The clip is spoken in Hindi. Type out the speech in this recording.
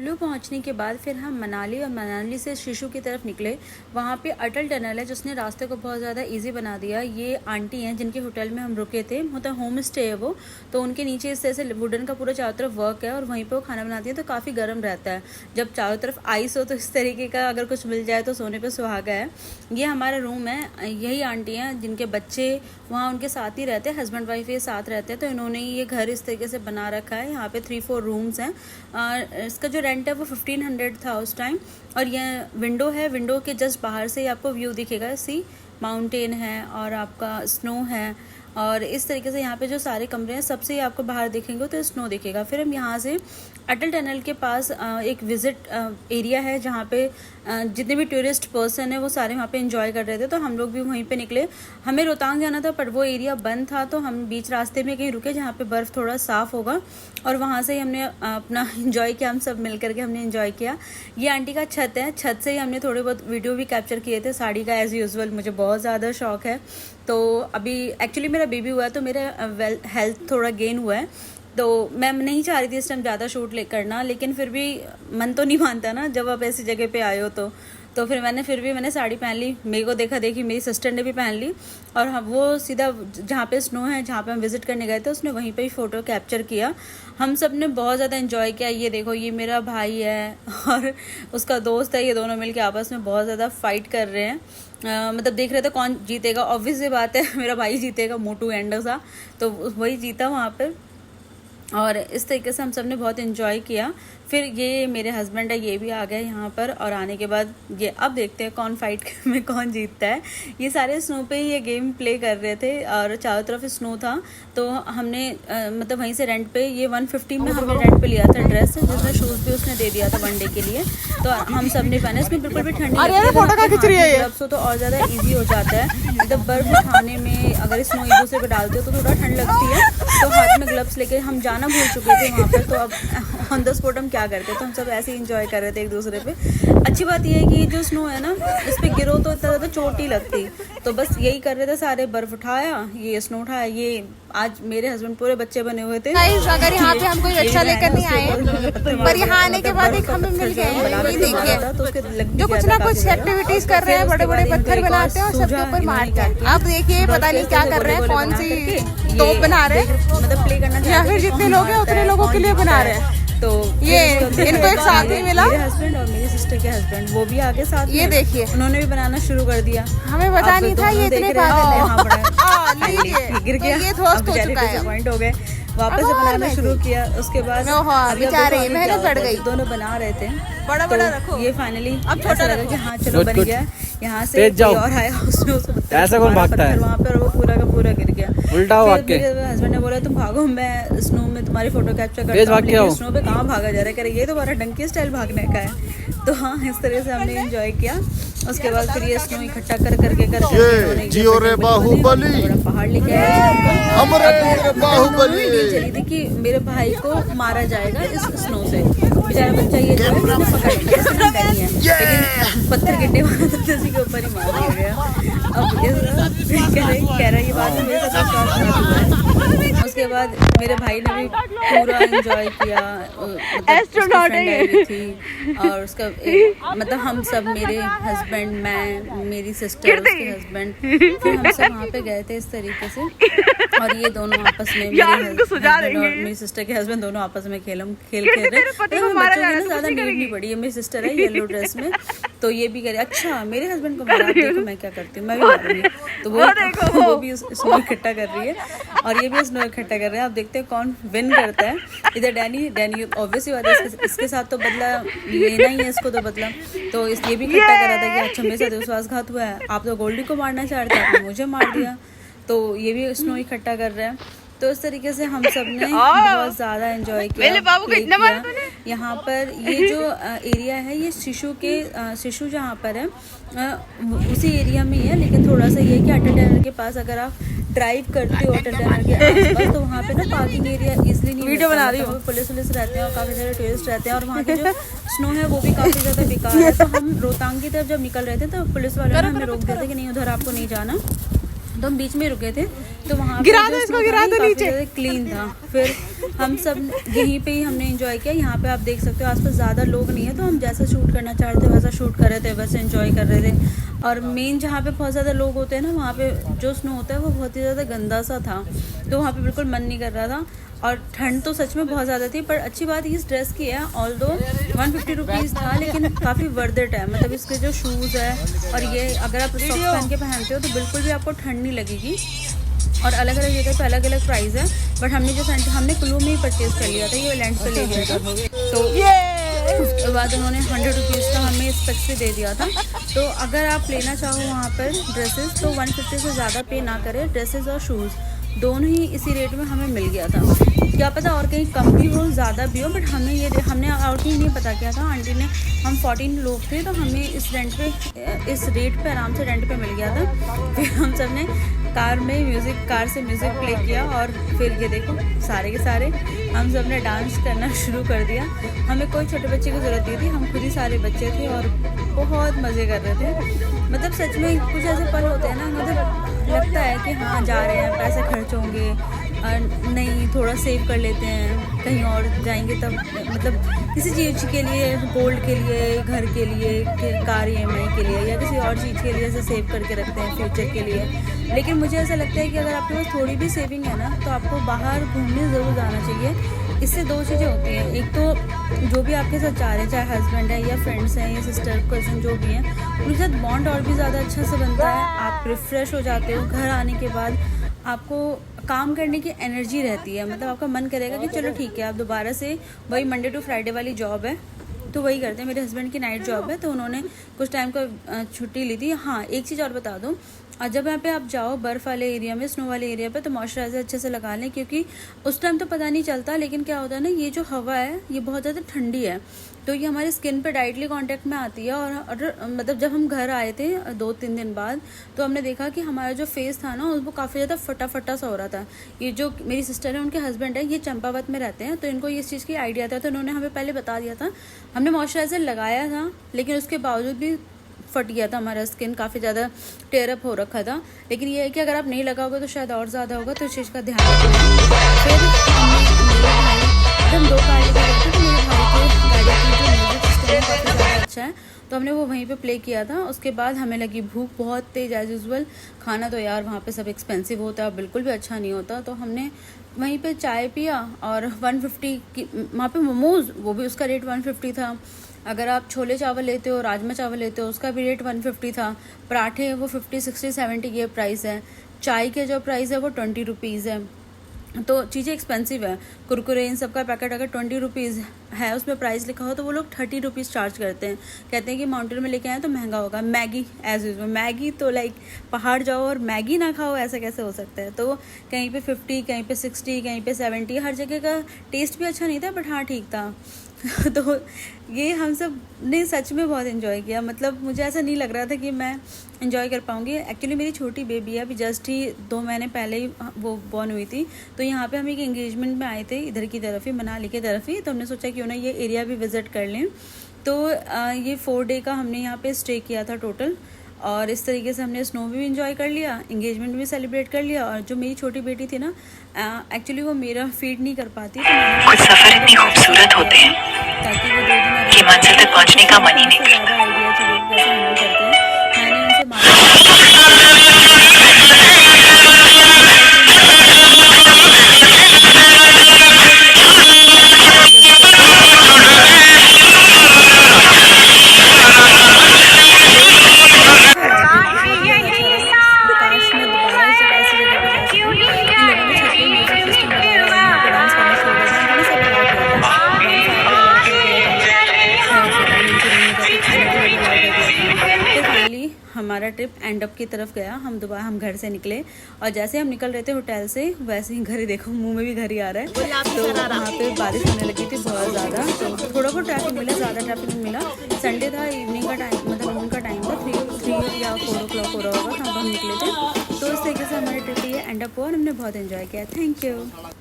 कुल्लू पहुंचने के बाद फिर हम मनाली और मनाली से शिशु की तरफ निकले। वहाँ पे अटल टनल है जिसने रास्ते को बहुत ज़्यादा इजी बना दिया। ये आंटी हैं जिनके होटल में हम रुके थे, मतलब होम स्टे है वो, तो उनके नीचे इस तरह से वुडन का पूरा चारों तरफ वर्क है और वहीं पर वो खाना बनाती है, तो काफ़ी गर्म रहता है। जब चारों तरफ आइस हो तो इस तरीके का अगर कुछ मिल जाए तो सोने पर सुहागा है। ये हमारा रूम है। यही आंटी हैं जिनके बच्चे वहाँ उनके साथ ही रहते हैं, हस्बैंड वाइफ ये साथ रहते हैं, तो इन्होंने ये घर इस तरीके से बना रखा है। यहाँ पे 3-4 रूम्स हैं। इसका जो रेंट है वो 1500 था उस टाइम। और ये विंडो है, विंडो के जस्ट बाहर से ही आपको व्यू दिखेगा। सी माउंटेन है और आपका स्नो है, और इस तरीके से यहाँ पे जो सारे कमरे हैं सबसे ही आपको बाहर दिखेंगे तो स्नो दिखेगा। फिर हम यहाँ से अटल टनल के पास एक विज़िट एरिया है जहाँ पे जितने भी टूरिस्ट पर्सन है वो सारे वहाँ पे एंजॉय कर रहे थे, तो हम लोग भी वहीं पे निकले। हमें रोहतांग जाना था पर वो एरिया बंद था, तो हम बीच रास्ते में कहीं रुके जहाँ पे बर्फ़ थोड़ा साफ़ होगा, और वहाँ से ही हमने अपना एंजॉय किया। हम सब मिल करके हमने एंजॉय किया। ये आंटी का छत है, छत से ही हमने थोड़े बहुत वीडियो भी कैप्चर किए थे। साड़ी का एज़ यूजुअल मुझे बहुत ज़्यादा शौक़ है, तो अभी एक्चुअली मेरा बेबी हुआ है तो मेरा हेल्थ थोड़ा गेन हुआ है, तो मैं नहीं चाह रही थी इस टाइम ज़्यादा शूट करना, लेकिन फिर भी मन तो नहीं मानता ना जब आप ऐसी जगह पे आए हो तो फिर मैंने साड़ी पहन ली। मेरे को देखा देखी मेरी सिस्टर ने भी पहन ली, और हम वो सीधा जहाँ पे स्नो है जहाँ पे हम विज़िट करने गए थे उसने वहीं पे ही फ़ोटो कैप्चर किया। हम सब ने बहुत ज़्यादा एंजॉय किया। ये देखो, ये मेरा भाई है और उसका दोस्त है, ये दोनों मिलके आपस में बहुत ज़्यादा फाइट कर रहे हैं। मतलब देख रहे थे कौन जीतेगा। ऑब्वियस ये बात है मेरा भाई जीतेगा, मोटू एंडो सा, तो वही जीता वहाँ पर। और इस तरीके से हम सब ने बहुत इन्जॉय किया। फिर ये मेरे हस्बैंड है, ये भी आ गए यहाँ पर, और आने के बाद ये अब देखते हैं कौन फाइट में कौन जीतता है। ये सारे स्नो पे ही ये गेम प्ले कर रहे थे और चारों तरफ स्नो था, तो हमने मतलब वहीं से रेंट पे ये 150 में हमने रेंट पे लिया था ड्रेस, जिसमें शूज़ भी उसने दे दिया था 1 डे के लिए, तो हम सब ने पहना। इसमें बिल्कुल भी ठंडी ग्लव्स हो तो और ज़्यादा ईजी हो जाता है। मतलब बर्फ़ उठाने में अगर स्नो एक दूसरे पर डालते हो तो थोड़ा ठंड लगती है, तो हाथ में ग्लव्स लेके हम जाना भूल चुके थे वहाँ पर, तो अब ऑन द स्पॉट हम क्या करते, तो हम सब ऐसे ही इंजॉय कर रहे थे एक दूसरे पे। अच्छी बात यह है कि जो स्नो है ना, इस पे गिरो तो इतना ज़्यादा चोट ही लगती, तो बस यही कर रहे थे सारे। बर्फ़ उठाया, ये स्नो उठाया। ये आज मेरे हस्बैंड पूरे बच्चे बने हुए थे। अगर यहाँ पे हम कोई अच्छा लेकर नहीं आए, पर यहाँ आने के बाद एक हमें मिल गए। ये देखिए जो कुछ ना कुछ एक्टिविटीज कर रहे हैं, बड़े बड़े पत्थर बनाते हैं और सबके ऊपर मारते हैं। अब देखिए पता नहीं क्या कर रहे हैं, कौन सी तोप बना रहे हैं, मतलब प्ले करना, या फिर जितने लोग हैं उतने लोगों के लिए बना रहे हैं। तो ये इनको एक साथ ही मिला, मेरे हस्बैंड और मेरी सिस्टर के हस्बैंड, वो भी आगे साथ। ये देखिए उन्होंने भी बनाना शुरू कर दिया। हमें पता नहीं था ये इतने पागल है। गिर गया, ये ध्वस्त हो चुका है। पॉइंट हो गए, वापस से बनाना शुरू किया। उसके बाद बेचारे मेहनत बढ़ गई। दोनों बना रहे थे, बड़ा बड़ा रखो। ये फाइनली अब छोटा लगा कि हाँ चलो बन गया। यहाँ से और आया, उसने ऐसा कौन भागता है वहाँ पर, वो पूरा का पूरा गिर गया। उल्टा हो भाग के। हस्बैंड ने बोला तुम भागो, मैं स्नो में तुम्हारी फोटो कैप्चर करता हूँ। स्नो पे कहाँ भागा जा रहा है, कह रहे ये तो हमारा डंकी स्टाइल भागने का है। तो हाँ, इस तरह से हमने एंजॉय किया। उसके बाद फिर ये स्नो इकट्ठा करके जियो रे बाहुबली, पहाड़ लेके आए। बाहुबली चली थी कि मेरे भाई को मारा जाएगा इस स्नो से। बेचारा बच्चा ये जो है पकड़ लिया, लेकिन पत्थर गिरने वाला था, किसी के ऊपर ही मार दिया गया। अब कह रहा ये बात मेरे साथ हुआ है। उसके बाद मेरे भाई ने भी पूरा एंजॉय किया। थी और उसका मतलब हम सब, मेरे हस्बैंड, मैं, मेरी सिस्टर, उसके हस्बैंड, फिर हम सब वहाँ पे गए थे इस तरीके से। और ये दोनों आपस में, मेरी सिस्टर के हस्बैंड दोनों आपस में खेल रहे। बच्चों की ज़्यादा नीड नहीं पड़ी है। मेरी सिस्टर है येलो ड्रेस में, तो ये भी कह रही अच्छा मेरे हस्बैंड को मारा, देखो मैं क्या करती हूँ, मैं भी मारूंगी। तो वो भी स्नो इकट्ठा कर रही है और ये भी स्नो इकट्ठा कर रहे हैं। आप देखते हैं कौन विन करता है। इधर डैनी ऑब्वियसली बात है, इसके साथ तो बदला लेना ही है, इसको तो बदला। तो ये भी इकट्ठा कर रहा था कि अच्छा मेरे साथ विश्वासघात हुआ है, आप तो गोल्डी को मारना चाह रहे थे, आपने मुझे मार दिया। तो ये भी स्नो इकट्ठा कर रहे हैं। तो इस तरीके से हम सब ने बहुत ज़्यादा एंजॉय किया। यहाँ पर ये जो एरिया है, ये शिशु जहाँ पर है उसी एरिया में ही है, लेकिन थोड़ा सा ये कि अटल टनल के पास अगर आप ड्राइव करते हो अटल टनल के आसपास, तो वहाँ पे ना पार्किंग एरिया इजीली नहीं, वीडियो बना रही हूँ, पुलिस रहते हैं और काफ़ी सारे टूरिस्ट रहते हैं, और वहाँ की जो स्नो है वो भी काफ़ी ज़्यादा बेकार है। तो हम रोहतांग की तरफ जब निकल रहे थे तो पुलिस वालों ने हमें रोक दिया था कि नहीं उधर आपको नहीं जाना, तो हम बीच में रुके थे। तो वहाँ गिरा दो इसको, गिरा दो नीचे। क्लीन था। फिर हम सब यहीं पे ही हमने एंजॉय किया। यहाँ पे आप देख सकते हो आसपास ज़्यादा लोग नहीं है, तो हम जैसा शूट करना चाह रहे थे वैसा शूट कर रहे थे, वैसे एंजॉय कर रहे थे। और मेन जहाँ पे बहुत ज़्यादा लोग होते हैं ना, वहाँ पे जो स्नो होता है वो बहुत ही ज़्यादा गंदा सा था, तो वहाँ पे बिल्कुल मन नहीं कर रहा था। और ठंड तो सच में बहुत ज़्यादा थी, पर अच्छी बात इस ड्रेस की है, ऑल दो 150 रुपीज़ था, लेकिन काफ़ी वर्थ इट है। मतलब इसके जो शूज़ है और ये अगर आप सॉक्स पहन के पहनते हो तो बिल्कुल भी आपको ठंड नहीं लगेगी। और अलग अलग जगह पे अलग अलग प्राइस है, बट हमने कुल्लू में ही परचेज़ कर लिया था, ये लैंड पे ले लिया था। तो उसके बाद उन्होंने 100 रुपीज़ का हमें स्पेक्स भी दे दिया था। तो अगर आप लेना चाहो वहाँ पर ड्रेसेस तो 150 से ज़्यादा पे ना करें। ड्रेसेस और शूज़ दोनों ही इसी रेट में हमें मिल गया था। क्या पता और कहीं कम भी हो ज़्यादा भी हो, बट हमने और कहीं नहीं पता किया था। आंटी ने, हम 14 लोग थे, तो हमें इस रेट पे आराम से रेंट पे मिल गया था। फिर हम सब ने कार से म्यूज़िक प्ले किया और फिर ये देखो सारे के सारे हम सब ने डांस करना शुरू कर दिया। हमें कोई छोटे बच्चे की ज़रूरत नहीं थी, हम खुद ही सारे बच्चे थे और बहुत मज़े कर रहे थे। मतलब सच में कुछ ऐसे पल होते हैं ना, मतलब लगता है कि हाँ जा रहे हैं, पैसे खर्च होंगे, नहीं थोड़ा सेव कर लेते हैं, कहीं और जाएंगे तब, मतलब किसी चीज़ के लिए, गोल्ड के लिए, घर के लिए, कार EMI के लिए या किसी और चीज़ के लिए ऐसे सेव करके रखते हैं फ्यूचर के लिए। लेकिन मुझे ऐसा लगता है कि अगर आपके पास थोड़ी भी सेविंग है ना, तो आपको बाहर घूमने ज़रूर जाना चाहिए। इससे दो चीज़ें होती हैं, एक तो जो भी आपके साथ जा रहे हैं, चाहे हस्बैंड है या फ्रेंड्स हैं या सिस्टर कज़न जो भी हैं, उनके साथ बॉन्ड और भी ज़्यादा अच्छा से बनता है। आप रिफ़्रेश हो जाते हो, घर आने के बाद आपको काम करने की एनर्जी रहती है। मतलब आपका मन करेगा कि चलो ठीक है, आप दोबारा से वही मंडे टू फ्राइडे वाली जॉब है तो वही करते हैं। मेरे हस्बैंड की नाइट जॉब है, तो उन्होंने कुछ टाइम का छुट्टी ली थी। हाँ, एक चीज़ और बता दूँ, और जब यहाँ पे आप जाओ बर्फ़ वाले एरिया में, स्नो वाले एरिया पे, तो मॉइस्चराइज़र अच्छे से लगा लें, क्योंकि उस टाइम तो पता नहीं चलता, लेकिन क्या होता है ना, ये जो हवा है ये बहुत ज़्यादा ठंडी है, तो ये हमारे स्किन पे डायरेक्टली कांटेक्ट में आती है। और मतलब जब हम घर आए थे 2-3 दिन बाद, तो हमने देखा कि हमारा जो फेस था ना, वो काफ़ी ज़्यादा फटा सा हो रहा था। ये जो मेरी सिस्टर है, उनके हस्बैंड है, ये चंपावत में रहते हैं, तो इनको इस चीज़ की आइडिया था, तो उन्होंने हमें पहले बता दिया था। हमने मॉइस्चराइज़र लगाया था, लेकिन उसके बावजूद भी फट गया था हमारा स्किन, काफ़ी ज़्यादा टेयर अप हो रखा था। लेकिन ये है कि अगर आप नहीं लगाओगे तो शायद और ज़्यादा होगा, तो इस चीज़ का ध्यान रखना। फिर हम 2 कार लेकर गए थे, तो मेरे भाई की गाड़ी की जो म्यूज़िक सिस्टम है काफ़ी ज़्यादा अच्छा है, तो हमने वो वहीं पे प्ले किया था। उसके बाद हमें लगी भूख बहुत तेज़ एज यूजुअल। खाना तो यार वहाँ पे सब एक्सपेंसिव होता है, बिल्कुल भी अच्छा नहीं होता, तो हमने वहीं पे चाय पिया और 150 की वहाँ पे मोमोज़, वो भी उसका रेट 150 था। अगर आप छोले चावल लेते हो, राजमा चावल लेते हो, उसका भी रेट 150 था। पराठे वो 50, 60, 70 ये प्राइस है। चाय के जो प्राइस है वो 20 रुपीज़ है। तो चीज़ें एक्सपेंसिव है। कुरकुरे इन सब का पैकेट अगर 20 रुपीज़ है, उसमें प्राइस लिखा हो, तो वो लोग 30 रुपीज़ चार्ज करते हैं। कहते हैं कि माउंटेन में लेके आए तो महंगा होगा। मैगी एज यूजुअल, मैगी तो लाइक पहाड़ जाओ और मैगी ना खाओ, ऐसा कैसे हो सकता है। तो कहीं पे 50, कहीं पे 60, कहीं पे 70, हर जगह का टेस्ट भी अच्छा नहीं था, बट हाँ ठीक था। तो ये हम सब ने सच में बहुत इन्जॉय किया। मतलब मुझे ऐसा नहीं लग रहा था कि मैं इन्जॉय कर पाऊँगी। एक्चुअली मेरी छोटी बेबी है, अभी जस्ट ही 2 महीने पहले ही वो बॉर्न हुई थी, तो यहाँ पे हम एक एंगेजमेंट में आए थे, इधर की तरफ ही, मनाली की तरफ ही, तो हमने सोचा क्यों ना ये एरिया भी विज़िट कर लें। तो ये 4 डे का हमने यहाँ पे स्टे किया था टोटल, और इस तरीके से हमने स्नो भी इंजॉय कर लिया, एंगेजमेंट भी सेलिब्रेट कर लिया। और जो मेरी छोटी बेटी थी ना, एक्चुअली वो मेरा फीड नहीं कर पाती, तो कुछ सफर इतने खूबसूरत होते हैं ताकि वो 2 दिन कि मंजिल तक पहुंचने का मन ही नहीं करता। ज़्यादा आइडिया चीज़ों को कैसे हैंडल करते हैं, मैंने उनसे हमारा ट्रिप एंड अप की तरफ गया। हम घर से निकले, और जैसे हम निकल रहे थे होटल से, वैसे ही घर ही देखो, मुंह में भी घर ही आ रहा है। तो वहाँ पे बारिश होने लगी थी बहुत ज़्यादा, तो थोड़ा बहुत ट्रैफिक मिला, ज़्यादा ट्रैफिक नहीं मिला। संडे था, इवनिंग का टाइम, मतलब नून का टाइम था, 3 या 4 o'clock हो रहा होगा, हम निकले थे। तो इस तरीके से हमारे ट्रिप ये एंड अप हुआ और हमने बहुत एंजॉय किया। Thank you.